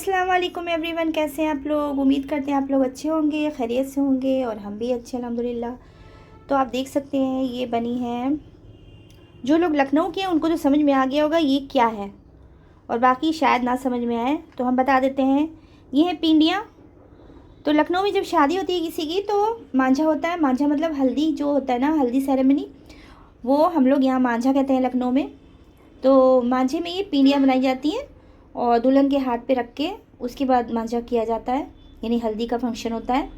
अस्सलाम वालेकुम एवरीवन, कैसे हैं आप लोग। उम्मीद करते हैं आप लोग अच्छे होंगे, खैरियत से होंगे और हम भी अच्छे अल्हम्दुलिल्लाह। तो आप देख सकते हैं ये बनी है, जो लोग लखनऊ के हैं उनको तो समझ में आ गया होगा ये क्या है, और बाकी शायद ना समझ में आए तो हम बता देते हैं। ये है पिंडियाँ। तो लखनऊ में जब शादी होती है किसी की तो मांझा होता है। मांझा मतलब हल्दी जो होता है ना, हल्दी सेरेमनी, वो हम लोग यहाँ मांझा कहते हैं लखनऊ में। तो मांझे में ये पिंडियाँ बनाई जाती हैं और दुल्हन के हाथ पे रख के उसके बाद मांझा किया जाता है, यानी हल्दी का फंक्शन होता है।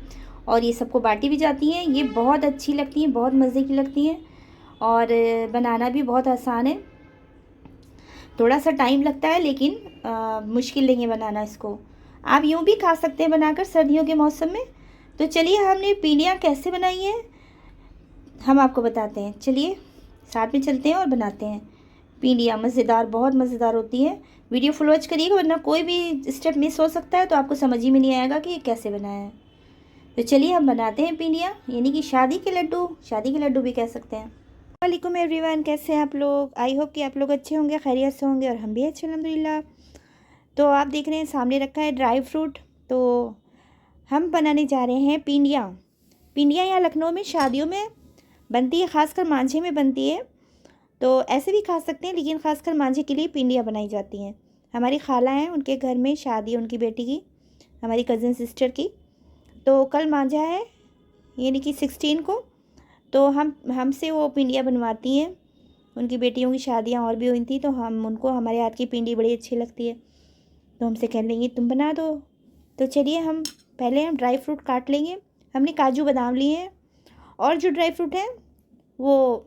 और ये सबको बांटी भी जाती हैं। ये बहुत अच्छी लगती हैं, बहुत मज़े की लगती हैं और बनाना भी बहुत आसान है। थोड़ा सा टाइम लगता है लेकिन मुश्किल नहीं है बनाना इसको। आप यूँ भी खा सकते हैं बनाकर सर्दियों के मौसम में। तो चलिए हमने पिंडियाँ कैसे बनाई हैं हम आपको बताते हैं। चलिए साथ में चलते हैं और बनाते हैं। पिंडियाँ मज़ेदार, बहुत मज़ेदार होती हैं। वीडियो फुल वॉच करिएगा वरना कोई भी स्टेप मिस हो सकता है तो आपको समझ ही में नहीं आएगा कि ये कैसे बनाया है। तो चलिए हम बनाते हैं पिंडियाँ, यानी कि शादी के लड्डू। शादी के लड्डू भी कह सकते हैं। वालेकुम एवरीवन, कैसे हैं आप लोग। आई होप कि आप लोग अच्छे होंगे, खैरियत से होंगे और हम भी अच्छे अल्हम्दुलिल्लाह। तो आप देख रहे हैं सामने रखा है ड्राई फ्रूट। तो हम बनाने जा रहे हैं पिंडियाँ। पिंडियाँ यहाँ लखनऊ में शादियों में बनती है, ख़ासकर मांझे में बनती है। तो ऐसे भी खा सकते हैं लेकिन ख़ासकर मांझे के लिए पिंडियाँ बनाई जाती हैं। हमारी खाला हैं, उनके घर में शादी है उनकी बेटी की, हमारी कज़न सिस्टर की। तो कल मांझा है, यानी कि 16 को। तो हमसे वो पिंडियाँ बनवाती हैं। उनकी बेटियों की शादियाँ और भी हुई थी तो हम उनको हमारे हाथ की पिंडी बड़ी अच्छी लगती है, तो हमसे कह लेंगे तुम बना दो। तो चलिए हम ड्राई फ्रूट काट लेंगे। हमने काजू बादाम लिए हैं और जो ड्राई फ्रूट हैं वो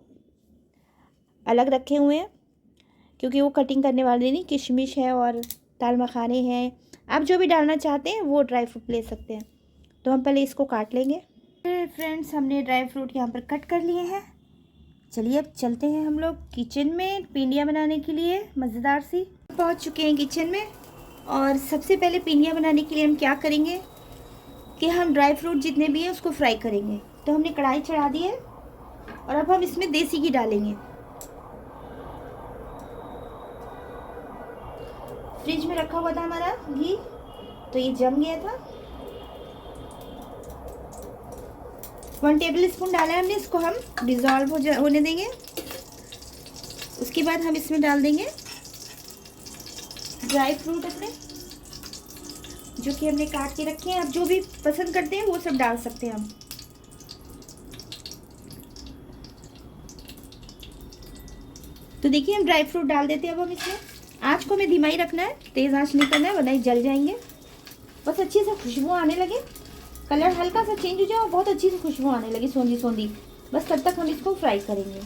अलग रखे हुए हैं क्योंकि वो कटिंग करने वाले नहीं। किशमिश है और दाल मखाने हैं, आप जो भी डालना चाहते हैं वो ड्राई फ्रूट ले सकते हैं। तो हम पहले इसको काट लेंगे। फ्रेंड्स, हमने ड्राई फ्रूट यहाँ पर कट कर लिए हैं। चलिए अब चलते हैं हम लोग किचन में पिंडियाँ बनाने के लिए मज़ेदार सी। पहुँच चुके हैं किचन में और सबसे पहले पिंडियाँ बनाने के लिए हम क्या करेंगे कि हम ड्राई फ्रूट जितने भी हैं उसको फ्राई करेंगे। तो हमने कढ़ाई चढ़ा दी है और अब हम इसमें देसी घी डालेंगे। फ्रिज में रखा हुआ था हमारा घी, तो ये जम गया था। 1 टेबल स्पून डाला है हमने, इसको हम डिज़ोल्व होने देंगे। उसके बाद हम इसमें डाल देंगे ड्राई फ्रूट अपने, जो कि हमने काट के रखे हैं। आप जो भी पसंद करते हैं वो सब डाल सकते हैं हम। तो देखिए हम ड्राई फ्रूट डाल देते हैं। अब हम इसमें आँच को हमें धीमा ही रखना है, तेज़ आँच नहीं करना है वरना ये जल जाएंगे। बस अच्छी से खुशबू आने लगे, कलर हल्का सा चेंज हो जाए और बहुत अच्छी सी खुशबू आने लगी सौंधी सौंधी, बस तब तक हम इसको फ्राई करेंगे।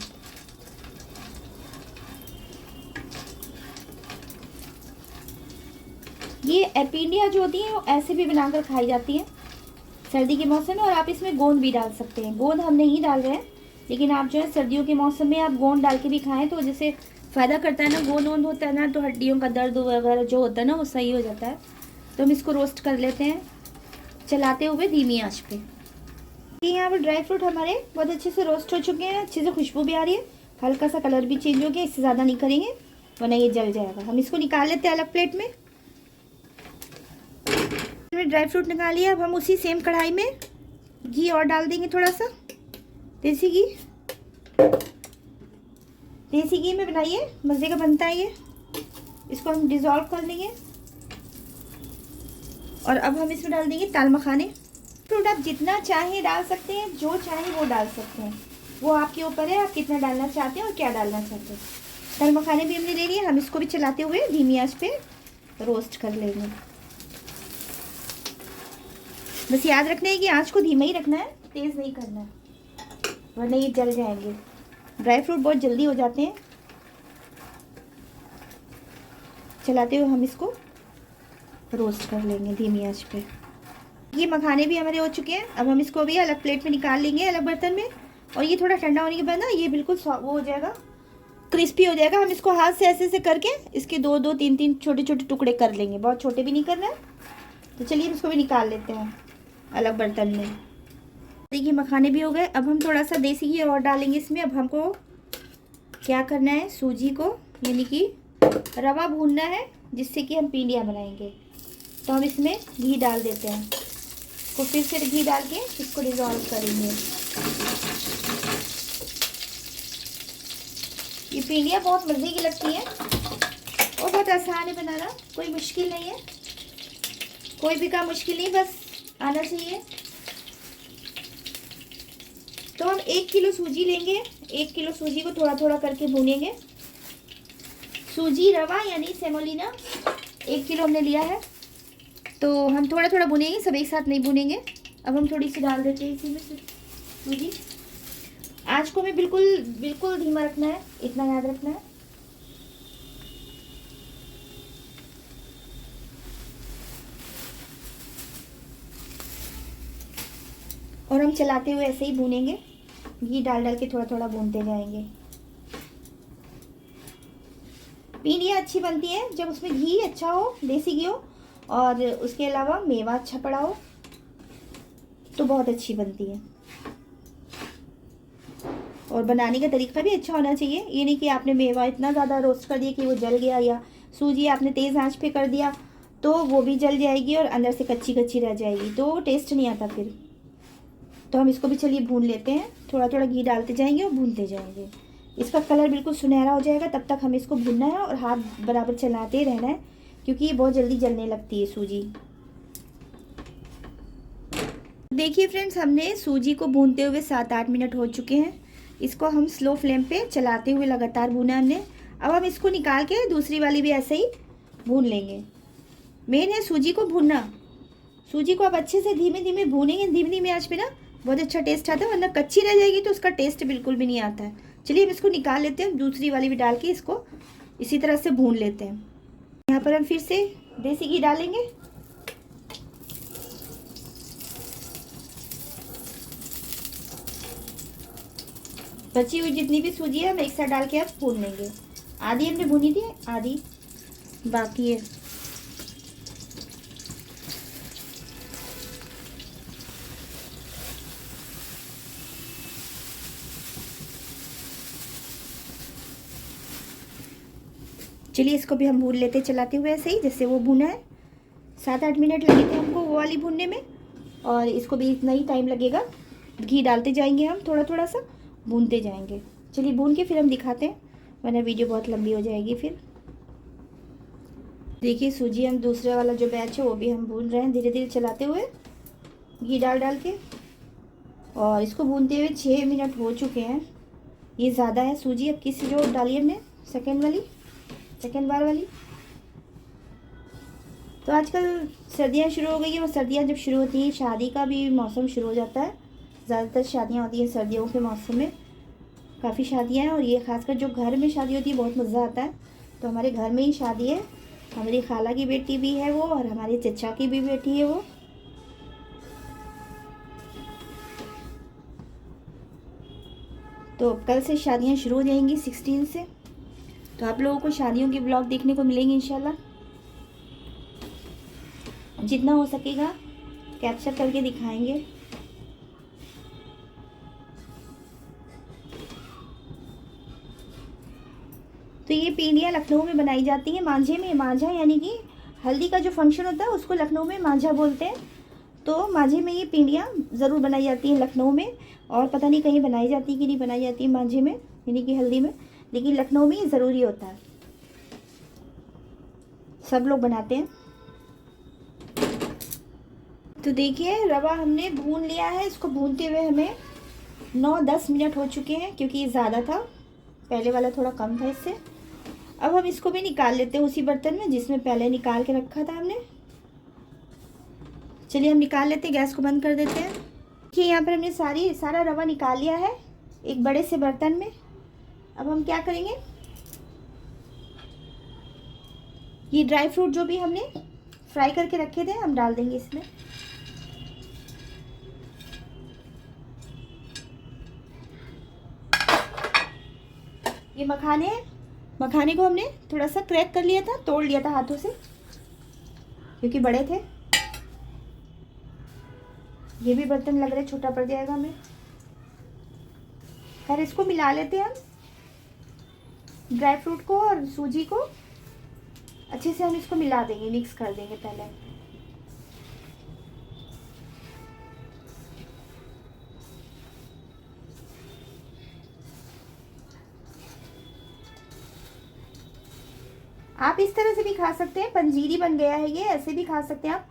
ये पिंडियाँ जो होती हैं वो ऐसे भी बनाकर खाई जाती हैं सर्दी के मौसम में। और आप इसमें गोंद भी डाल सकते हैं। गोंद हम नहीं डाल रहे हैं लेकिन आप जो है सर्दियों के मौसम में आप गोंद डाल के भी खाएं तो जैसे फ़ायदा करता है ना। गोंद वोंद होता है ना तो हड्डियों का दर्द वगैरह जो होता है ना वो सही हो जाता है। तो हम इसको रोस्ट कर लेते हैं चलाते हुए धीमी आंच पे। यहाँ पर ड्राई फ्रूट हमारे बहुत अच्छे से रोस्ट हो चुके हैं, अच्छे से खुशबू भी आ रही है, हल्का सा कलर भी चेंज हो गया। इससे ज़्यादा नहीं करेंगे वरना ये जल जाएगा। हम इसको निकाल लेते हैं अलग प्लेट में। ड्राई फ्रूट निकाल लिया। अब हम उसी सेम कढ़ाई में घी और डाल देंगे, थोड़ा सा देसी घी। देसी घी में बनाइए, मज़े का बनता है ये। इसको हम डिज़ोल्व कर लेंगे और अब हम इसमें डाल देंगे दाल मखाने। फ्रूट आप जितना चाहें डाल सकते हैं, जो चाहें वो डाल सकते हैं, वो आपके ऊपर है आप कितना डालना चाहते हैं और क्या डालना चाहते हैं। दाल मखाने भी हमने ले लिए। हम इसको भी चलाते हुए धीमी आंच पे रोस्ट कर लेंगे। बस याद रखना है कि आंच को धीमा ही रखना है, तेज़ नहीं करना है वरना ये जल जाएंगे। ड्राई फ्रूट बहुत जल्दी हो जाते हैं। चलाते हुए हम इसको रोस्ट कर लेंगे धीमी आंच पे। ये मखाने भी हमारे हो चुके हैं। अब हम इसको भी अलग प्लेट में निकाल लेंगे, अलग बर्तन में। और ये थोड़ा ठंडा होने के बाद ना ये बिल्कुल वो हो जाएगा, क्रिस्पी हो जाएगा। हम इसको हाथ से ऐसे करके इसके 2-2 3-3 छोटे छोटे टुकड़े कर लेंगे, बहुत छोटे भी नहीं करना है। तो चलिए हम इसको भी निकाल लेते हैं अलग बर्तन में। देखिए मखाने भी हो गए। अब हम थोड़ा सा देसी घी और डालेंगे इसमें। अब हमको क्या करना है, सूजी को यानी कि रवा भूनना है जिससे कि हम पिंडियाँ बनाएंगे। तो हम इसमें घी डाल देते हैं। तो फिर से घी डाल के इसको डिज़ोल्व करेंगे। ये पिंडियाँ बहुत मज़े की लगती हैं और बहुत आसान है बनाना, कोई मुश्किल नहीं है, कोई भी काम मुश्किल नहीं, बस आना चाहिए। तो हम 1 किलो सूजी लेंगे। 1 किलो सूजी को थोड़ा थोड़ा करके भूनेंगे। सूजी, रवा यानी सेमोलिना 1 किलो हमने लिया है। तो हम थोड़ा थोड़ा भुनेंगे, सब एक साथ नहीं भुनेंगे। अब हम थोड़ी सी डाल देते हैं इसी में सूजी। आँच को हमें बिल्कुल बिल्कुल धीमा रखना है, इतना याद रखना है। और हम चलाते हुए ऐसे ही भूनेंगे, घी डाल डाल के थोड़ा थोड़ा भूनते जाएंगे। पिंडियाँ अच्छी बनती है जब उसमें घी अच्छा हो, देसी घी हो, और उसके अलावा मेवा अच्छा पड़ा हो, तो बहुत अच्छी बनती है। और बनाने का तरीका भी अच्छा होना चाहिए। ये नहीं कि आपने मेवा इतना ज़्यादा रोस्ट कर दिया कि वो जल गया, या सूजी आपने तेज़ आंच पे कर दिया तो वो भी जल जाएगी और अंदर से कच्ची कच्ची रह जाएगी, तो टेस्ट नहीं आता फिर। तो हम इसको भी चलिए भून लेते हैं, थोड़ा थोड़ा घी डालते जाएंगे और भूनते जाएंगे। इसका कलर बिल्कुल सुनहरा हो जाएगा, तब तक हमें इसको भूनना है और हाथ बराबर चलाते ही रहना है, क्योंकि ये बहुत जल्दी जलने लगती है सूजी। देखिए फ्रेंड्स, हमने सूजी को भूनते हुए 7-8 मिनट हो चुके हैं। इसको हम स्लो फ्लेम पे चलाते हुए लगातार भूना हमने। अब हम इसको निकाल के दूसरी वाली भी ऐसे ही भून लेंगे। मेन है सूजी को भूनना। सूजी को आप अच्छे से धीमे धीमे भूनेंगे, धीमे धीमे आंच पे ना बहुत अच्छा टेस्ट आता है, वरना कच्ची रह जाएगी तो उसका टेस्ट बिल्कुल भी नहीं आता है। चलिए हम इसको निकाल लेते हैं, दूसरी वाली भी डाल के इसको इसी तरह से भून लेते हैं। यहाँ पर हम फिर से देसी घी डालेंगे। बची हुई जितनी भी सूजी है हम एक साथ डाल के अब भून लेंगे। आधी हमने भुनी थी, आधी बाकी है। चलिए इसको भी हम भून लेते चलाते हुए ऐसे ही, जैसे वो भुना है। 7-8 मिनट लगे थे हमको वो वाली भूनने में, और इसको भी इतना ही टाइम लगेगा। घी डालते जाएंगे हम, थोड़ा थोड़ा सा भूनते जाएंगे। चलिए भून के फिर हम दिखाते हैं, वरना वीडियो बहुत लंबी हो जाएगी फिर। देखिए सूजी हम दूसरे वाला जो बैच है वो भी हम भून रहे हैं, धीरे धीरे चलाते हुए घी डाल डाल के। और इसको भूनते हुए 6 मिनट हो चुके हैं। ये ज़्यादा है सूजी, अब किसी जो डाली हमने सेकेंड बार वाली। तो आजकल सर्दियाँ शुरू हो गई हैं, और सर्दियाँ जब शुरू होती हैं शादी का भी मौसम शुरू हो जाता है। ज़्यादातर शादियाँ होती हैं सर्दियों के मौसम में, काफ़ी शादियाँ हैं, और ये खासकर जो घर में शादी होती है बहुत मज़ा आता है। तो हमारे घर में ही शादी है, हमारी खाला की बेटी भी है वो, और हमारे चचा की भी बेटी है वो। तो कल से शादियाँ शुरू हो जाएंगी 16 से। तो आप लोगों को शादियों के ब्लॉग देखने को मिलेंगे इंशाल्लाह। जितना हो सकेगा कैप्चर करके दिखाएंगे। तो ये पिंडियाँ लखनऊ में बनाई जाती हैं मांझे में। मांझा यानी कि हल्दी का जो फंक्शन होता है उसको लखनऊ में मांझा बोलते हैं। तो मांझे में ये पिंडियाँ ज़रूर बनाई जाती हैं लखनऊ में, और पता नहीं कहीं बनाई जाती है कि नहीं बनाई जाती है मांझे में यानी कि हल्दी में, लेकिन लखनऊ में ये ज़रूरी होता है, सब लोग बनाते हैं। तो देखिए रवा हमने भून लिया है। इसको भूनते हुए हमें 9-10 मिनट हो चुके हैं, क्योंकि ये ज़्यादा था, पहले वाला थोड़ा कम था इससे। अब हम इसको भी निकाल लेते हैं उसी बर्तन में जिसमें पहले निकाल के रखा था हमने। चलिए हम निकाल लेते हैं, गैस को बंद कर देते हैं। देखिए यहाँ पर हमने सारा रवा निकाल लिया है एक बड़े से बर्तन में। अब हम क्या करेंगे, ये ड्राई फ्रूट जो भी हमने फ्राई करके रखे थे हम डाल देंगे इसमें। ये मखाने को हमने थोड़ा सा क्रैक कर लिया था, तोड़ लिया था हाथों से क्योंकि बड़े थे। ये भी बर्तन लग रहा है छोटा पड़ जाएगा हमें। खैर इसको मिला लेते हैं हम, ड्राई फ्रूट को और सूजी को अच्छे से हम इसको मिला देंगे, मिक्स कर देंगे पहले। आप इस तरह से भी खा सकते हैं, पंजीरी बन गया है ये, ऐसे भी खा सकते हैं आप।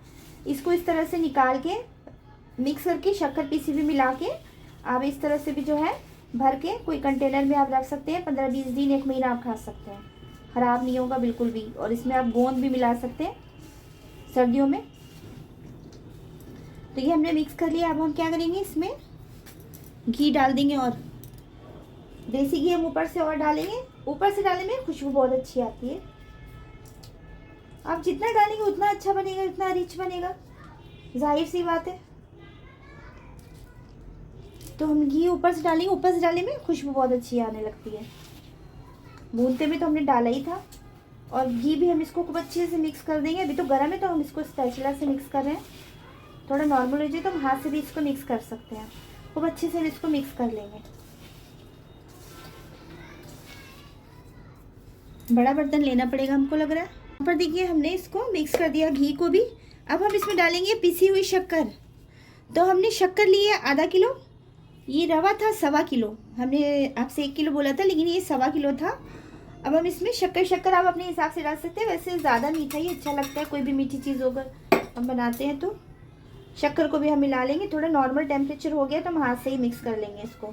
इसको इस तरह से निकाल के मिक्स करके शक्कर पीसी भी मिला के आप इस तरह से भी जो है भर के कोई कंटेनर में आप रख सकते हैं। 15-20 दिन, 1 महीना आप खा सकते हैं, ख़राब नहीं होगा बिल्कुल भी। और इसमें आप गोंद भी मिला सकते हैं सर्दियों में। तो ये हमने मिक्स कर लिया। अब हम क्या करेंगे, इसमें घी डाल देंगे और देसी घी हम ऊपर से और डालेंगे। ऊपर से डालने में खुशबू बहुत अच्छी आती है। आप जितना डालेंगे उतना अच्छा बनेगा, उतना रिच बनेगा, जाहिर सी बात है। तो हम घी ऊपर से डालेंगे, ऊपर से डालने में खुशबू बहुत अच्छी आने लगती है। भूनते में तो हमने डाला ही था। और घी भी हम इसको खूब अच्छे से मिक्स कर देंगे। अभी तो गर्म है तो हम इसको स्पैचुला से मिक्स कर रहे हैं। थोड़ा नॉर्मल हो जाए तो हम हाथ से भी इसको मिक्स कर सकते हैं। खूब अच्छे से इसको मिक्स कर लेंगे। बड़ा बर्तन लेना पड़ेगा हमको लग रहा है। यहाँ पर देखिए हमने इसको मिक्स कर दिया, घी को भी। अब हम इसमें डालेंगे पिसी हुई शक्कर। तो हमने शक्कर ली है आधा किलो, ये रवा था 1.25 किलो। हमने आपसे 1 किलो बोला था, लेकिन ये 1.25 किलो था। अब हम इसमें शक्कर आप अपने हिसाब से डाल सकते हैं। वैसे ज़्यादा मीठा ही अच्छा लगता है, कोई भी मीठी चीज़ होकर हम बनाते हैं तो। शक्कर को भी हम मिला लेंगे। थोड़ा नॉर्मल टेम्परेचर हो गया तो हम हाथ से ही मिक्स कर लेंगे इसको।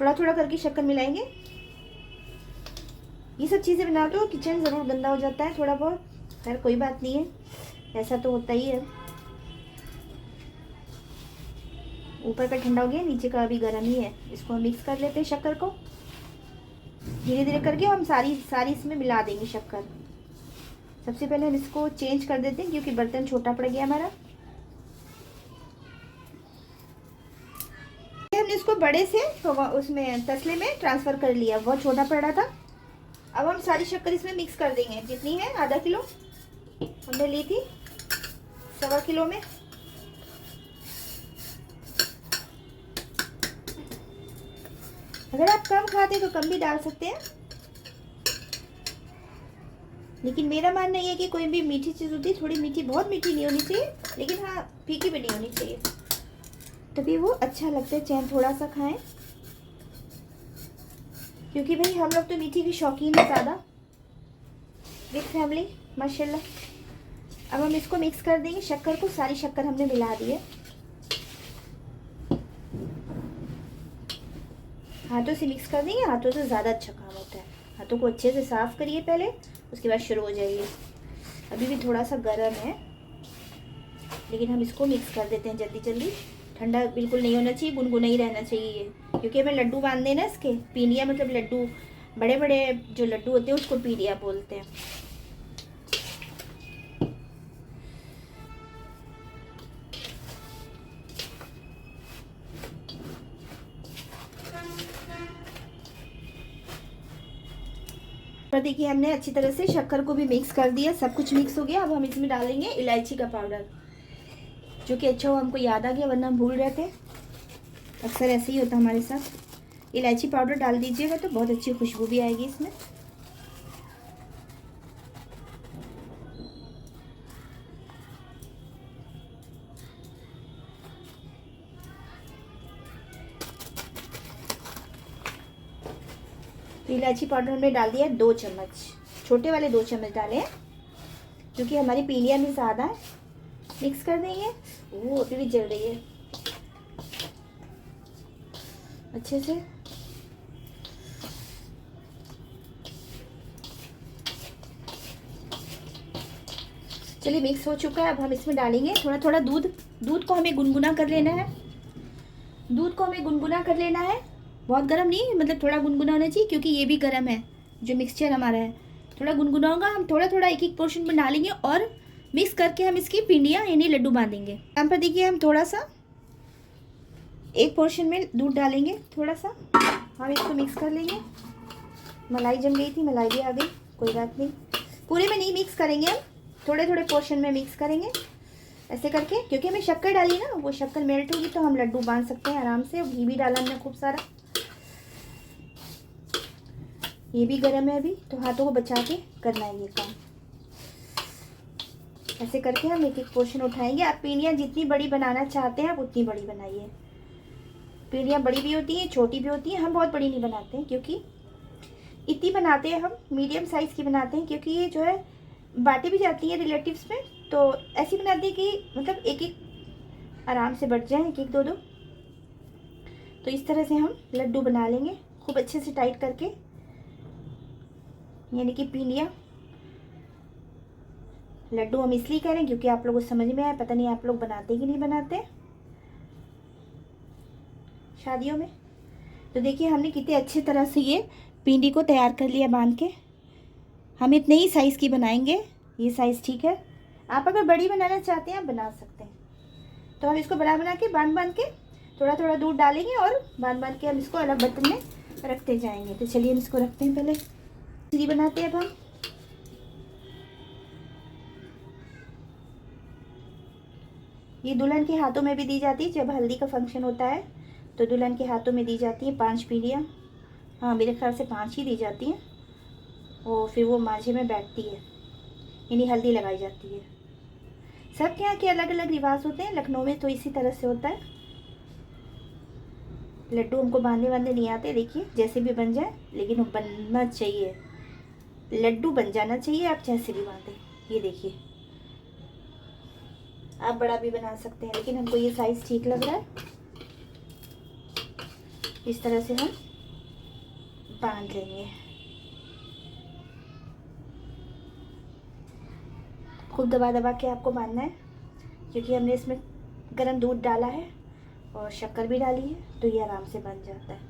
थोड़ा थोड़ा करके शक्कर मिलाएंगे। ये सब चीज़ें बनाते हो किचन ज़रूर गंदा हो जाता है थोड़ा बहुत, खैर कोई बात नहीं है, ऐसा तो होता ही है। ऊपर का ठंडा हो गया, नीचे का अभी गर्म ही है। इसको हम मिक्स कर लेते हैं शक्कर को। धीरे धीरे करके हम सारी इसमें मिला देंगे शक्कर। सबसे पहले हम इसको चेंज कर देते हैं क्योंकि बर्तन छोटा पड़ गया हमारा। हमने इसको बड़े से तो उसमें तसले में ट्रांसफ़र कर लिया, बहुत छोटा पड़ रहा था। अब हम सारी शक्कर इसमें मिक्स कर देंगे। जितनी है आधा किलो हमने ली थी 1.25 किलो में। अगर आप कम खाते तो कम भी डाल सकते हैं, लेकिन मेरा मानना ये है कि कोई भी मीठी चीज़ होती है थोड़ी मीठी, बहुत मीठी नहीं होनी चाहिए, लेकिन हाँ फीकी भी नहीं होनी चाहिए, तभी वो अच्छा लगता है। चाहे थोड़ा सा खाएं, क्योंकि भाई हम लोग तो मीठी की शौकीन है ज़्यादा, विद फैमिली माशाल्लाह। अब हम इसको मिक्स कर देंगे शक्कर को। सारी शक्कर हमने मिला दी है। हाथों से मिक्स कर देंगे, हाथों से ज़्यादा अच्छा काम होता है। हाथों को अच्छे से साफ़ करिए पहले, उसके बाद शुरू हो जाइए। अभी भी थोड़ा सा गर्म है, लेकिन हम इसको मिक्स कर देते हैं जल्दी जल्दी। ठंडा बिल्कुल नहीं होना चाहिए, गुनगुना ही रहना चाहिए, क्योंकि हमें लड्डू बांधने ना इसके। पीनिया मतलब लड्डू, बड़े बड़े जो लड्डू होते हैं उसको पीनिया बोलते हैं। पर देखिए हमने अच्छी तरह से शक्कर को भी मिक्स कर दिया, सब कुछ मिक्स हो गया। अब हम इसमें डालेंगे इलायची का पाउडर, जो कि अच्छा हो हमको याद आ गया, वरना हम भूल रहे थे। अक्सर ऐसे ही होता हमारे साथ। इलायची पाउडर डाल दीजिएगा तो बहुत अच्छी खुशबू भी आएगी इसमें। तो इलायची पाउडर हमने डाल दिया 2 चम्मच, छोटे वाले 2 चम्मच डाले हैं, क्योंकि हमारी पीलिया में ज़्यादा है। मिक्स कर देंगे। वो अभी भी जल रही है अच्छे से। चलिए मिक्स हो चुका है। अब हम इसमें डालेंगे थोड़ा थोड़ा दूध। दूध को हमें गुनगुना कर लेना है। दूध को हमें गुनगुना कर लेना है, बहुत गर्म नहीं, मतलब थोड़ा गुनगुना होना चाहिए, क्योंकि ये भी गर्म है जो मिक्सचर हमारा है। थोड़ा गुनगुना होगा। हम थोड़ा थोड़ा एक पोर्शन में डालेंगे और मिक्स करके हम इसकी पिंडियाँ यानी लड्डू बांधेंगे। यहाँ पर देखिए हम थोड़ा सा एक पोर्शन में दूध डालेंगे, थोड़ा सा हम इसको मिक्स कर लेंगे। मलाई जम गई थी, मलाई भी आ गई, कोई बात नहीं। पूरे में नहीं मिक्स करेंगे हम, थोड़े थोड़े पोर्शन में मिक्स करेंगे ऐसे करके, क्योंकि हमें शक्कर डाली ना, वो शक्कर मेल्ट होगी तो हम लड्डू बांध सकते हैं आराम से। घी भी डाला हमने खूब सारा। ये भी गर्म है अभी, तो हाथों को बचा के करना है ये काम। ऐसे करके हम एक एक पोर्शन उठाएंगे। आप पीनियाँ जितनी बड़ी बनाना चाहते हैं आप उतनी बड़ी बनाइए। पीढ़ियाँ बड़ी भी होती हैं, छोटी भी होती हैं। हम बहुत बड़ी नहीं बनाते हैं, क्योंकि इतनी बनाते हैं हम, मीडियम साइज़ की बनाते हैं, क्योंकि ये जो है बांटी भी जाती है रिलेटिव्स में। तो ऐसी बनाते हैं कि मतलब एक एक आराम से बट जाए, एक एक दो दो। तो इस तरह से हम लड्डू बना लेंगे खूब अच्छे से टाइट करके, यानी कि पीलिया। लड्डू हम इसलिए कह रहे हैं क्योंकि आप लोगों को समझ में आए। पता नहीं आप लोग बनाते कि नहीं बनाते शादियों में। तो देखिए हमने कितने अच्छे तरह से ये पिंडी को तैयार कर लिया बांध के। हम इतने ही साइज़ की बनाएंगे, ये साइज़ ठीक है। आप अगर बड़ी बनाना चाहते हैं आप बना सकते हैं। तो हम इसको बना के बांध के थोड़ा थोड़ा दूध डालेंगे और बांध के हम इसको अलग बर्तन में रखते जाएंगे। तो चलिए हम इसको रखते हैं। पहले सीधी बनाते हैं अब हम। ये दुल्हन के हाथों में भी दी जाती है, जब हल्दी का फंक्शन होता है तो दुल्हन के हाथों में दी जाती है 5 पीढ़ियाँ। हाँ, मेरे ख्याल से 5 ही दी जाती हैं। और फिर वो मांझे में बैठती है, यानी हल्दी लगाई जाती है। सबके यहाँ के अलग अलग रिवाज होते हैं। लखनऊ में तो इसी तरह से होता है। लड्डू हमको बांधने नहीं आते। देखिए जैसे भी बन जाए, लेकिन वो बनना चाहिए, लड्डू बन जाना चाहिए। आप जैसे भी बांधें, ये देखिए आप बड़ा भी बना सकते हैं, लेकिन हमको ये साइज़ ठीक लग रहा है। इस तरह से हम बांध लेंगे। खूब दबा दबा के आपको बांधना है, क्योंकि हमने इसमें गर्म दूध डाला है और शक्कर भी डाली है, तो ये आराम से बन जाता है।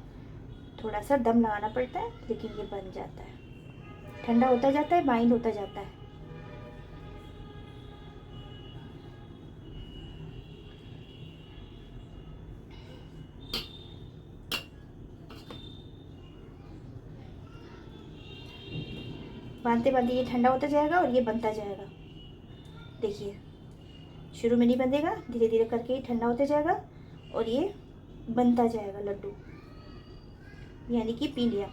थोड़ा सा दम लगाना पड़ता है, लेकिन ये बन जाता है। ठंडा होता जाता है, बाइंड होता जाता है। बांधते बांधते ये ठंडा होता जाएगा और ये बनता जाएगा। देखिए शुरू में नहीं बंधेगा, धीरे धीरे करके ये ठंडा होता जाएगा और ये बनता जाएगा लड्डू, यानी कि पीलिया।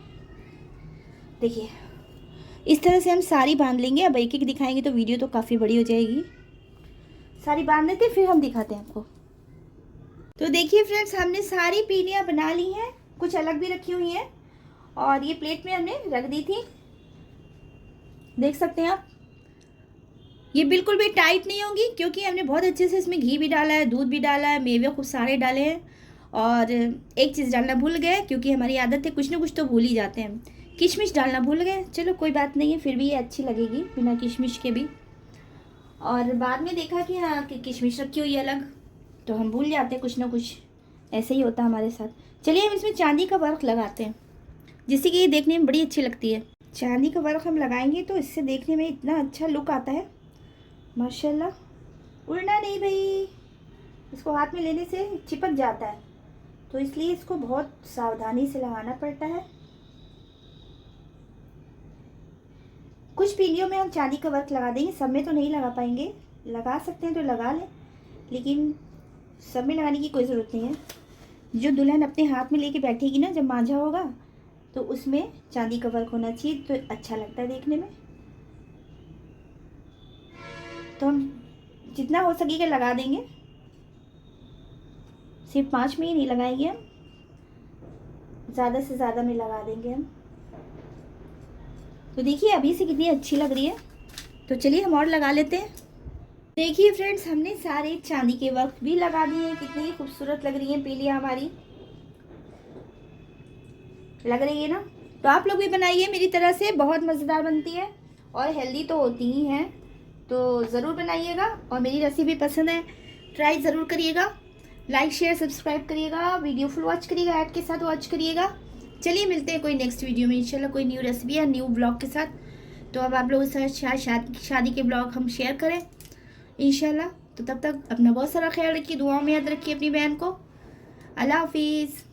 देखिए इस तरह से हम सारी बांध लेंगे। अब एक एक दिखाएंगे तो वीडियो तो काफ़ी बड़ी हो जाएगी। सारी बांध लेते फिर हम दिखाते हैं आपको। तो देखिए फ्रेंड्स, हमने सारी पीलियाँ बना ली हैं, कुछ अलग भी रखी हुई हैं और ये प्लेट में हमने रख दी थी। देख सकते हैं आप, ये बिल्कुल भी टाइट नहीं होगी, क्योंकि हमने बहुत अच्छे से इसमें घी भी डाला है, दूध भी डाला है, मेवे खूब सारे डाले हैं। और एक चीज़ डालना भूल गए, क्योंकि हमारी आदत है कुछ ना कुछ तो भूल ही जाते हैं, किशमिश डालना भूल गए। चलो कोई बात नहीं है, फिर भी ये अच्छी लगेगी बिना किशमिश के भी। और बाद में देखा कि हाँ कि किशमिश रखी हुई है अलग, तो हम भूल जाते हैं कुछ ना कुछ। ऐसे ही होता है हमारे साथ। चलिए हम इसमें चांदी का वर्क लगाते हैं, जिससे कि ये देखने में बड़ी अच्छी लगती है। चांदी का वर्क हम लगाएंगे तो इससे देखने में इतना अच्छा लुक आता है माशाल्लाह। उड़ना नहीं भाई, इसको हाथ में लेने से चिपक जाता है, तो इसलिए इसको बहुत सावधानी से लगाना पड़ता है। कुछ पीलियों में हम चांदी का वर्क लगा देंगे, सब में तो नहीं लगा पाएंगे। लगा सकते हैं तो लगा लें, लेकिन सब में लगाने की कोई ज़रूरत नहीं है। जो दुल्हन अपने हाथ में लेके बैठेगी ना, जब मांझा होगा, तो उसमें चांदी का वर्क होना चाहिए, तो अच्छा लगता है देखने में। तो हम जितना हो सकेगा लगा देंगे, सिर्फ 5 में ही नहीं लगाएंगे हम, ज़्यादा से ज़्यादा में लगा देंगे हम। तो देखिए अभी से कितनी अच्छी लग रही है। तो चलिए हम और लगा लेते हैं। देखिए फ्रेंड्स, हमने सारे चांदी के वर्क भी लगा दिए हैं। कितनी खूबसूरत लग रही हैं पीलियाँ हमारी, लग रही है ना। तो आप लोग भी बनाइए मेरी तरह से, बहुत मज़ेदार बनती है और हेल्दी तो होती ही हैं। तो ज़रूर बनाइएगा, और मेरी रेसिपी पसंद है ट्राई ज़रूर करिएगा। लाइक शेयर सब्सक्राइब करिएगा, वीडियो फुल वॉच करिएगा, ऐड के साथ वॉच करिएगा। चलिए मिलते हैं कोई नेक्स्ट वीडियो में इंशाल्लाह, कोई न्यू रेसिपी या न्यू ब्लॉग के साथ। तो अब आप लोगों के साथ शादी के ब्लॉग हम शेयर करें इंशाल्लाह। तो तब तक अपना बहुत सारा ख्याल रखिए, दुआओं में याद रखिए अपनी बहन को। अल्लाह हाफिज़।